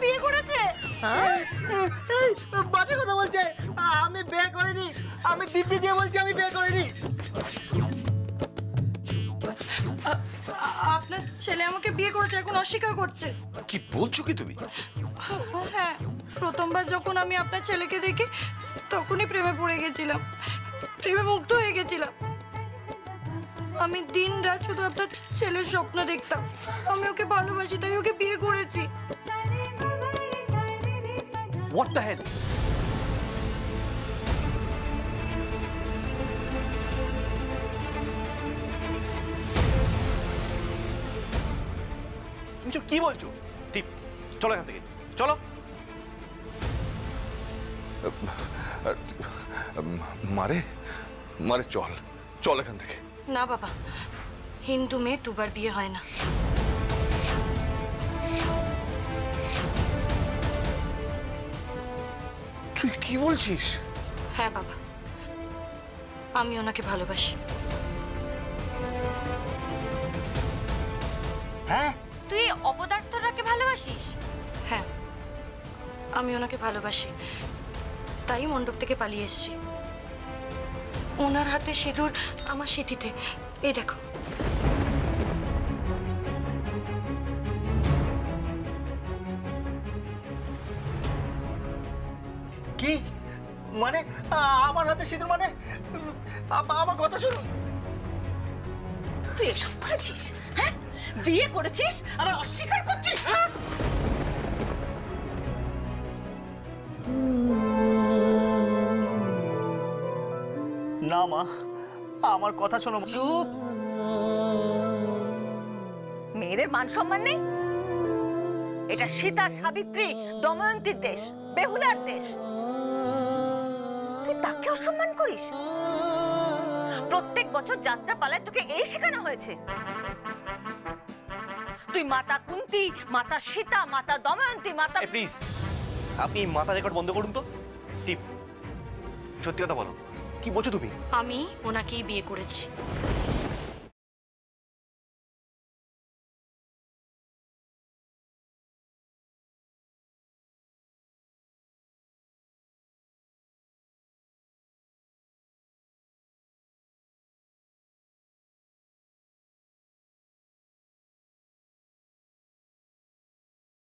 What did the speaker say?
বিয়ে করেছে? বাজে কথা বলছে। আমি বিয়ে করিনি। আমি দিব্যি দিয়ে বলছি আমি বিয়ে করিনি। আপনার ছেলে আমাকে বিয়ে করেছে, এখন অস্বীকার করছে। কি বলছো কি তুমি? হ্যাঁ, প্রথমবার যখন আমি আপনার ছেলেকে দেখি তখনই প্রেমে পড়ে গেছিলাম, প্রেমে মুগ্ধ হয়ে গেছিলাম। আমি দিন রাত শুধু আপনার ছেলের স্বপ্ন দেখতাম। আমি ওকে ভালোবাসি, তাই ওকে বিয়ে করেছি। What the hell? তুমি কি বলছো? ঠিক, চলো এখান থেকে, চলো। মারে মারে, চল চল এখান থেকে। না বাবা, হিন্দু মেয়ে দুবার বিয়ে হয় না। তুই কি বলছিস? হ্যাঁ বাবা, আমি ওনাকে ভালোবাসি। হ্যাঁ, তুই এই অপদার্থটাকে ভালোবাসিস? হ্যাঁ, আমি ওনাকে ভালোবাসি, তাই মণ্ডপ থেকে পালিয়ে এসেছি। ওনার হাতে সিঁদুর আমার সিঁথিতে, এই দেখো। কি মানে? আমার হাতে সিঁদুর মানে? আমার কথা শুনুন। তুই এসব করেছিস? হ্যাঁ, বিয়ে করেছিস আবার অস্বীকার করছিস? না মা, আমার কথা শোনো। চুপ। মেয়েদের মান সম্মান নেই? এটা সীতা, সাবিত্রী, দময়ন্তীর দেশ, বেহুলার দেশ। তুই তাকে অসম্মান করিস? প্রত্যেক বছর যাত্রা পালায় তোকে এই শেখানো হয়েছে? তুই মাতা কুন্তী, মাতা সীতা, মাতা দময়ন্তী, মাতা... প্লিজ, আপনি মাথা রেকর্ড বন্ধ করুন তো। টিপ, সত্যি কথা বলো, কি বলছো তুমি? আমি ওনাকেই বিয়ে করেছি।